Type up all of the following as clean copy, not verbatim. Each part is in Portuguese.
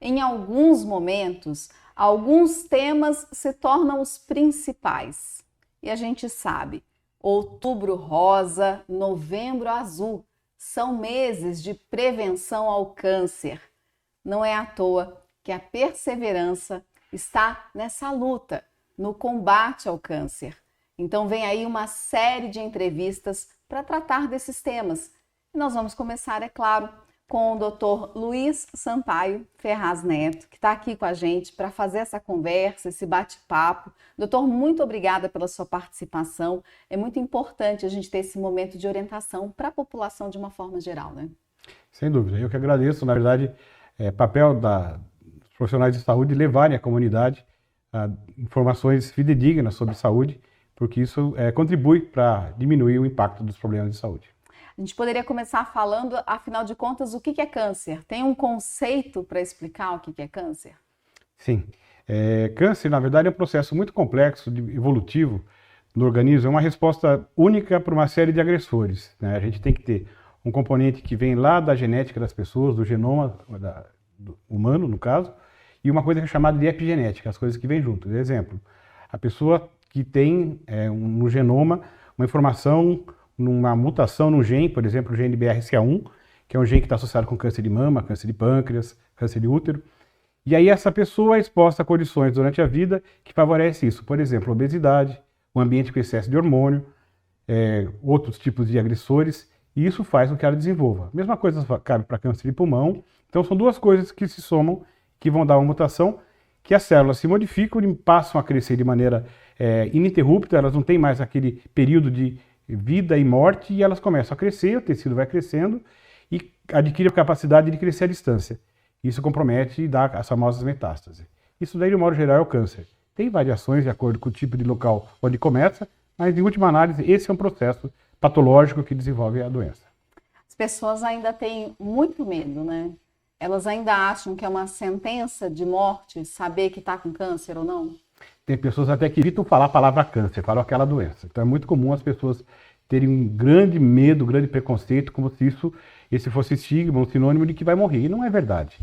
Em alguns momentos, alguns temas se tornam os principais. E a gente sabe, outubro rosa, novembro azul, são meses de prevenção ao câncer. Não é à toa que a perseverança está nessa luta, no combate ao câncer. Então vem aí uma série de entrevistas para tratar desses temas. E nós vamos começar, é claro, com o Dr. Luiz Sampaio Ferraz Neto, que está aqui com a gente para fazer essa conversa, esse bate-papo. Doutor, muito obrigada pela sua participação. É muito importante a gente ter esse momento de orientação para a população de uma forma geral, né? Sem dúvida, eu que agradeço. Na verdade, papel dos profissionais de saúde levarem à comunidade informações fidedignas sobre saúde, porque isso contribui para diminuir o impacto dos problemas de saúde. A gente poderia começar falando, afinal de contas, o que é câncer? Tem um conceito para explicar o que é câncer? Sim. Câncer, na verdade, é um processo muito complexo, evolutivo no organismo. É uma resposta única para uma série de agressores, né? A gente tem que ter um componente que vem lá da genética das pessoas, do genoma do humano, no caso, e uma coisa que é chamada de epigenética, as coisas que vêm junto. Por exemplo, a pessoa que tem no genoma uma informação, numa mutação no gene, por exemplo, o gene BRCA1, que é um gene que está associado com câncer de mama, câncer de pâncreas, câncer de útero. E aí essa pessoa é exposta a condições durante a vida que favorecem isso. Por exemplo, obesidade, um ambiente com excesso de hormônio, outros tipos de agressores, e isso faz com que ela desenvolva. A mesma coisa cabe para câncer de pulmão. Então são duas coisas que se somam, que vão dar uma mutação, que as células se modificam e passam a crescer de maneira ininterrupta, elas não têm mais aquele período de vida e morte, e elas começam a crescer, o tecido vai crescendo e adquire a capacidade de crescer à distância. Isso compromete e dá as famosas metástases. Isso daí, de modo geral, é o câncer. Tem variações de acordo com o tipo de local onde começa, mas em última análise, esse é um processo patológico que desenvolve a doença. As pessoas ainda têm muito medo, né? Elas ainda acham que é uma sentença de morte saber que está com câncer ou não? Tem pessoas até que evitam falar a palavra câncer, falam aquela doença. Então é muito comum as pessoas terem um grande medo, um grande preconceito, como se esse fosse estigma, um sinônimo de que vai morrer. E não é verdade.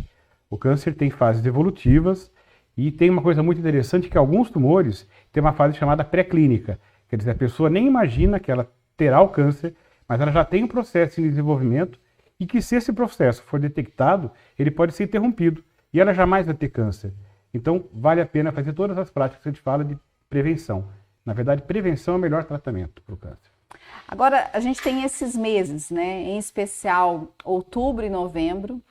O câncer tem fases evolutivas e tem uma coisa muito interessante que alguns tumores têm uma fase chamada pré-clínica. Quer dizer, a pessoa nem imagina que ela terá o câncer, mas ela já tem um processo de desenvolvimento e que se esse processo for detectado, ele pode ser interrompido e ela jamais vai ter câncer. Então, vale a pena fazer todas as práticas que a gente fala de prevenção. Na verdade, prevenção é o melhor tratamento para o câncer. Agora, a gente tem esses meses, né? Em especial outubro e novembro,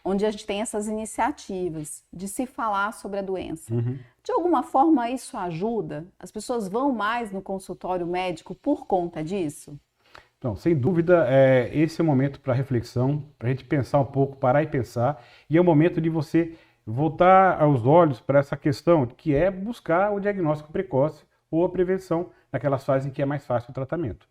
onde a gente tem essas iniciativas de se falar sobre a doença. Uhum. De alguma forma, isso ajuda? As pessoas vão mais no consultório médico por conta disso? Então, sem dúvida, esse é o momento para reflexão, para a gente pensar um pouco, parar e pensar, e é o momento de você voltar aos olhos para essa questão, que é buscar o diagnóstico precoce ou a prevenção naquelas fases em que é mais fácil o tratamento,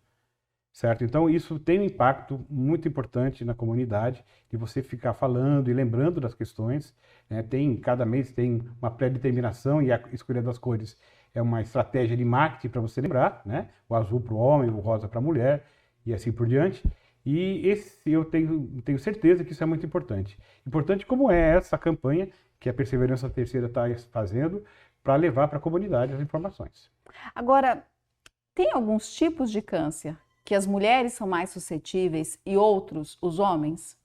certo? Então isso tem um impacto muito importante na comunidade, de você ficar falando e lembrando das questões, né? Cada mês tem uma pré-determinação e a escolha das cores é uma estratégia de marketing para você lembrar, né? O azul para o homem, o rosa para a mulher e assim por diante. E eu tenho certeza que isso é muito importante. Importante como é essa campanha que a Perseverança Terceira está fazendo para levar para a comunidade as informações. Agora, tem alguns tipos de câncer que as mulheres são mais suscetíveis e outros, os homens?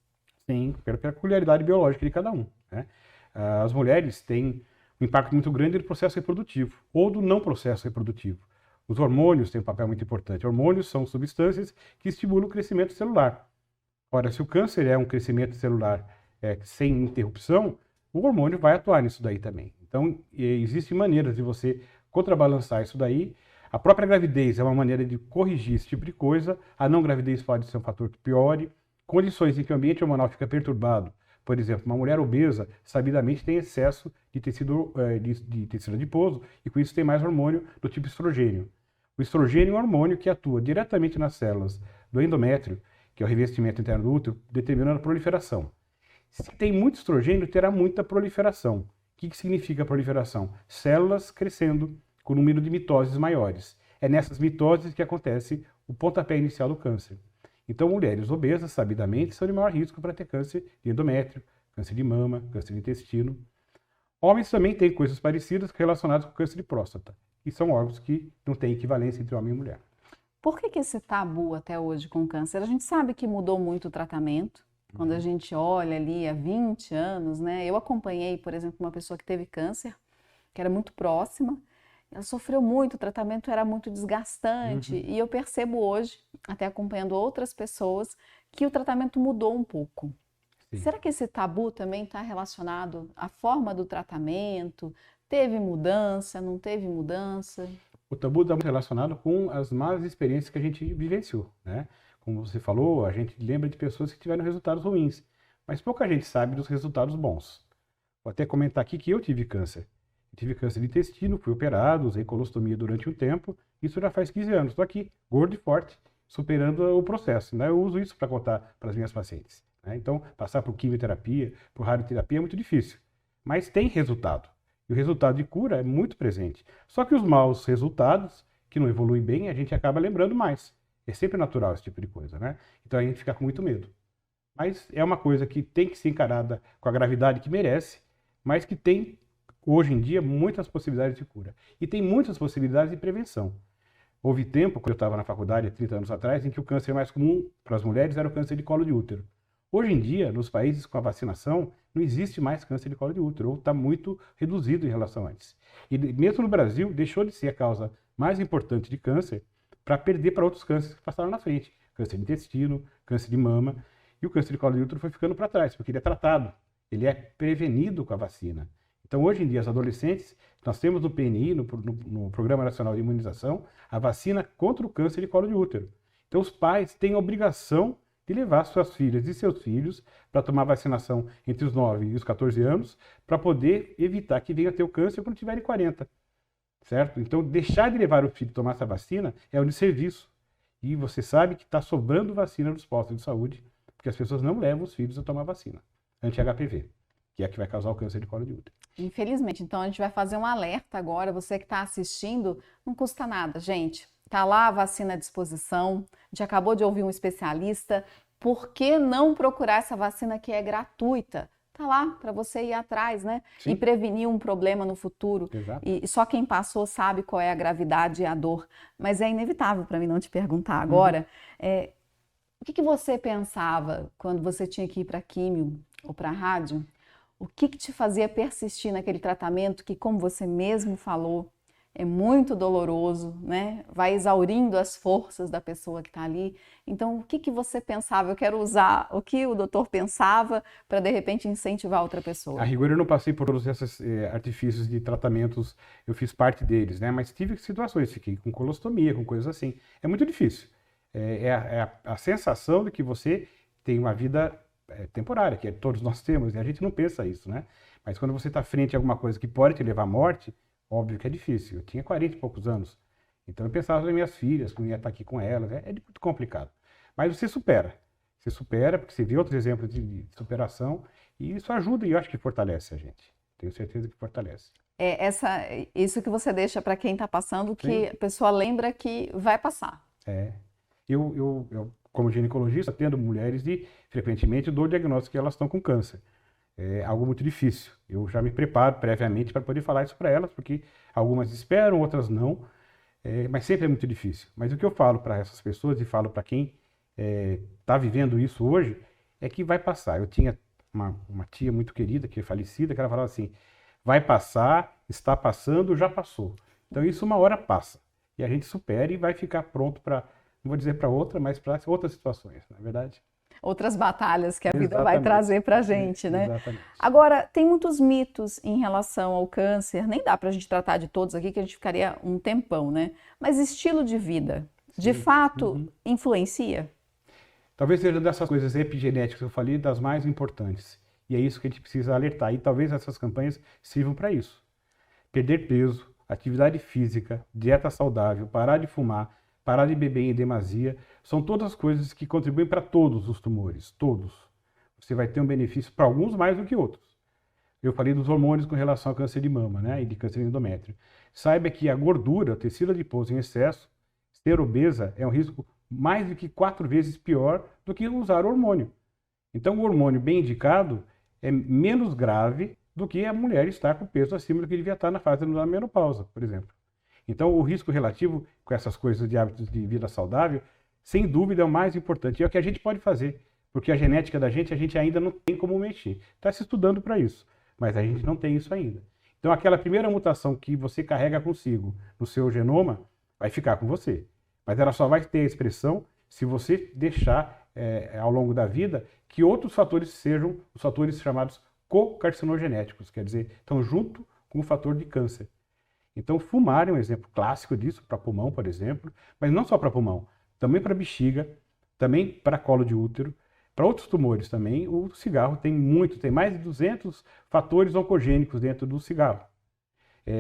Sim, pela peculiaridade biológica de cada um, né? As mulheres têm um impacto muito grande do processo reprodutivo ou do não processo reprodutivo. Os hormônios têm um papel muito importante. Hormônios são substâncias que estimulam o crescimento celular. Ora, se o câncer é um crescimento celular sem interrupção, o hormônio vai atuar nisso daí também. Então, existem maneiras de você contrabalançar isso daí. A própria gravidez é uma maneira de corrigir esse tipo de coisa. A não gravidez pode ser um fator que piore. Condições em que o ambiente hormonal fica perturbado. Por exemplo, uma mulher obesa, sabidamente, tem excesso de tecido adiposo e com isso tem mais hormônio do tipo estrogênio. O estrogênio é um hormônio que atua diretamente nas células do endométrio, que é o revestimento interno do útero, determinando a proliferação. Se tem muito estrogênio, terá muita proliferação. O que significa proliferação? Células crescendo com um número de mitoses maiores. É nessas mitoses que acontece o pontapé inicial do câncer. Então, mulheres obesas, sabidamente, são de maior risco para ter câncer de endométrio, câncer de mama, câncer de intestino. Homens também têm coisas parecidas relacionadas com câncer de próstata, e são órgãos que não têm equivalência entre homem e mulher. Por que esse tabu até hoje com câncer? A gente sabe que mudou muito o tratamento. Quando a gente olha ali há 20 anos, né? Eu acompanhei, por exemplo, uma pessoa que teve câncer, que era muito próxima. Ela sofreu muito, o tratamento era muito desgastante. E eu percebo hoje, até acompanhando outras pessoas, que o tratamento mudou um pouco. Sim. Será que esse tabu também está relacionado à forma do tratamento? Teve mudança, não teve mudança? O tabu está muito relacionado com as más experiências que a gente vivenciou, né? Como você falou, a gente lembra de pessoas que tiveram resultados ruins, mas pouca gente sabe dos resultados bons. Vou até comentar aqui que eu tive câncer. Eu tive câncer de intestino, fui operado, usei colostomia durante um tempo, isso já faz 15 anos. Estou aqui, gordo e forte, superando o processo, né? Eu uso isso para contar para as minhas pacientes, né? Então, passar por quimioterapia, por radioterapia é muito difícil, mas tem resultado. E o resultado de cura é muito presente. Só que os maus resultados, que não evoluem bem, a gente acaba lembrando mais. É sempre natural esse tipo de coisa, né? Então a gente fica com muito medo. Mas é uma coisa que tem que ser encarada com a gravidade que merece, mas que tem, hoje em dia, muitas possibilidades de cura. E tem muitas possibilidades de prevenção. Houve tempo, quando eu estava na faculdade, há 30 anos atrás, em que o câncer mais comum para as mulheres era o câncer de colo de útero. Hoje em dia, nos países com a vacinação, não existe mais câncer de colo de útero, ou está muito reduzido em relação a antes. E mesmo no Brasil, deixou de ser a causa mais importante de câncer para perder para outros cânceres que passaram na frente. Câncer de intestino, câncer de mama, e o câncer de colo de útero foi ficando para trás, porque ele é tratado, ele é prevenido com a vacina. Então, hoje em dia, as adolescentes, nós temos no PNI, no Programa Nacional de Imunização, a vacina contra o câncer de colo de útero. Então, os pais têm a obrigação de levar suas filhas e seus filhos para tomar vacinação entre os 9 e os 14 anos, para poder evitar que venha a ter o câncer quando tiverem 40. Certo? Então, deixar de levar o filho a tomar essa vacina é um desserviço. E você sabe que está sobrando vacina nos postos de saúde, porque as pessoas não levam os filhos a tomar vacina anti-HPV, que é a que vai causar o câncer de colo de útero. Infelizmente. Então, a gente vai fazer um alerta agora. Você que está assistindo, não custa nada, gente. Está lá a vacina à disposição. A gente acabou de ouvir um especialista. Por que não procurar essa vacina que é gratuita? Tá lá para você ir atrás, né? Sim. E prevenir um problema no futuro. Exato. E só quem passou sabe qual é a gravidade e a dor. Mas é inevitável para mim não te perguntar agora. O que você pensava quando você tinha que ir para químio ou para rádio? O que te fazia persistir naquele tratamento que, como você mesmo falou, é muito doloroso, né? Vai exaurindo as forças da pessoa que está ali. Então, o que você pensava? Eu quero usar o que o doutor pensava para, de repente, incentivar outra pessoa. A rigor, eu não passei por todos esses artifícios de tratamentos, eu fiz parte deles, né? Mas tive situações, fiquei com colostomia, com coisas assim. É muito difícil. A sensação de que você tem uma vida temporária, que todos nós temos, e a gente não pensa isso, né? Mas quando você está frente a alguma coisa que pode te levar à morte, óbvio que é difícil. Eu tinha 40 e poucos anos, então eu pensava nas minhas filhas, que eu ia estar aqui com elas, é muito complicado. Mas você supera porque você vê outros exemplos de superação, e isso ajuda e eu acho que fortalece a gente. Tenho certeza que fortalece. Isso que você deixa para quem está passando, que a pessoa lembra que vai passar. Eu, como ginecologista, atendo mulheres e, frequentemente, dou o diagnóstico que elas estão com câncer. É algo muito difícil. Eu já me preparo previamente para poder falar isso para elas, porque algumas esperam, outras não, mas sempre é muito difícil. Mas o que eu falo para essas pessoas e falo para quem está vivendo isso hoje, é que vai passar. Eu tinha uma tia muito querida, que é falecida, que ela falava assim, vai passar, está passando, já passou. Então isso uma hora passa. E a gente supera e vai ficar pronto para, não vou dizer para outra, mas para outras situações, não é verdade? Outras batalhas que a vida vai trazer para a gente, né? Exatamente. Agora, tem muitos mitos em relação ao câncer, nem dá para a gente tratar de todos aqui, que a gente ficaria um tempão, né? Mas estilo de vida, de fato, influencia? Talvez seja dessas coisas epigenéticas que eu falei, das mais importantes. E é isso que a gente precisa alertar. E talvez essas campanhas sirvam para isso. Perder peso, atividade física, dieta saudável, parar de fumar, parar de beber em demasia, são todas coisas que contribuem para todos os tumores, todos. Você vai ter um benefício para alguns mais do que outros. Eu falei dos hormônios com relação ao câncer de mama, né, e de câncer de endométrio. Saiba que a gordura, o tecido adiposo em excesso, ser obesa é um risco mais do que 4 vezes pior do que usar hormônio. Então, o hormônio bem indicado é menos grave do que a mulher estar com peso acima do que devia estar na fase da menopausa, por exemplo. Então, o risco relativo com essas coisas de hábitos de vida saudável, sem dúvida, é o mais importante. E é o que a gente pode fazer, porque a genética da gente, a gente ainda não tem como mexer. Está se estudando para isso, mas a gente não tem isso ainda. Então, aquela primeira mutação que você carrega consigo no seu genoma, vai ficar com você. Mas ela só vai ter a expressão se você deixar, ao longo da vida, que outros fatores sejam os fatores chamados cocarcinogenéticos, quer dizer, estão junto com o fator de câncer. Então, fumar é um exemplo clássico disso, para pulmão, por exemplo, mas não só para pulmão, também para bexiga, também para colo de útero, para outros tumores também. O cigarro tem mais de 200 fatores oncogênicos dentro do cigarro.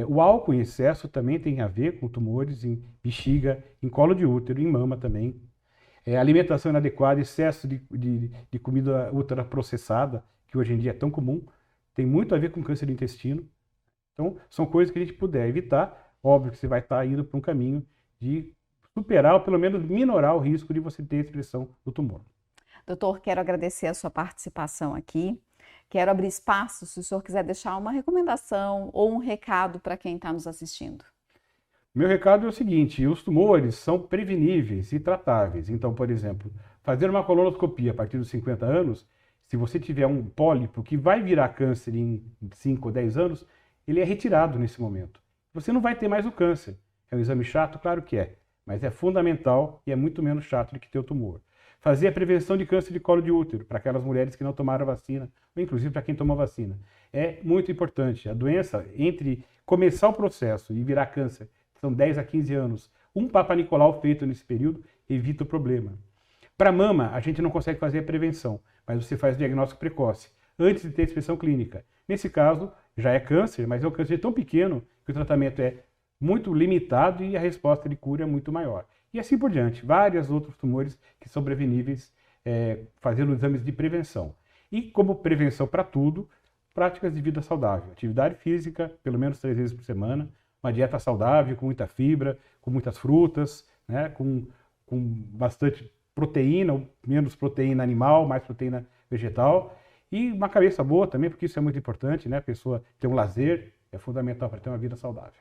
O álcool em excesso também tem a ver com tumores em bexiga, em colo de útero, em mama também. Alimentação inadequada, excesso de comida ultraprocessada, que hoje em dia é tão comum, tem muito a ver com câncer do intestino. Então, são coisas que a gente puder evitar. Óbvio que você vai estar indo para um caminho de superar, ou pelo menos minorar o risco de você ter expressão do tumor. Doutor, quero agradecer a sua participação aqui. Quero abrir espaço, se o senhor quiser deixar uma recomendação ou um recado para quem está nos assistindo. Meu recado é o seguinte: os tumores são preveníveis e tratáveis. Então, por exemplo, fazer uma colonoscopia a partir dos 50 anos, se você tiver um pólipo que vai virar câncer em 5 ou 10 anos, ele é retirado nesse momento. Você não vai ter mais o câncer. É um exame chato? Claro que é, mas é fundamental e é muito menos chato do que ter o tumor. Fazer a prevenção de câncer de colo de útero para aquelas mulheres que não tomaram vacina, ou inclusive para quem tomou vacina. É muito importante. A doença, entre começar o processo e virar câncer, são 10 a 15 anos. Um Papa Nicolau feito nesse período evita o problema. Para mama, a gente não consegue fazer a prevenção, mas você faz o diagnóstico precoce, antes de ter expressão clínica. Nesse caso, já é câncer, mas é um câncer tão pequeno que o tratamento é muito limitado e a resposta de cura é muito maior. E assim por diante, vários outros tumores que são preveníveis fazendo exames de prevenção. E como prevenção para tudo, práticas de vida saudável. Atividade física, pelo menos 3 vezes por semana, uma dieta saudável, com muita fibra, com muitas frutas, né, com bastante proteína, ou menos proteína animal, mais proteína vegetal. E uma cabeça boa também, porque isso é muito importante, né? A pessoa ter um lazer é fundamental para ter uma vida saudável.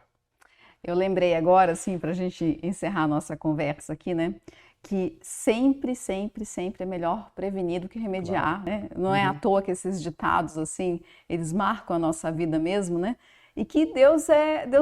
Eu lembrei agora, assim, para a gente encerrar a nossa conversa aqui, né? Que sempre, sempre, sempre é melhor prevenir do que remediar, né? Não é à toa que esses ditados, assim, eles marcam a nossa vida mesmo, né? E que Deus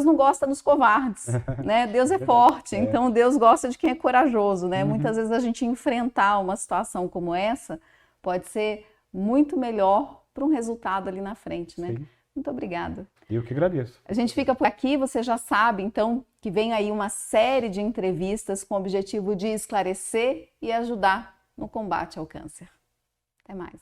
não gosta dos covardes, né? Deus é forte, então Deus gosta de quem é corajoso, né? Muitas vezes a gente enfrentar uma situação como essa pode ser muito melhor para um resultado ali na frente, né? Sim. Muito obrigada. Eu que agradeço. A gente fica por aqui, você já sabe, então, que vem aí uma série de entrevistas com o objetivo de esclarecer e ajudar no combate ao câncer. Até mais.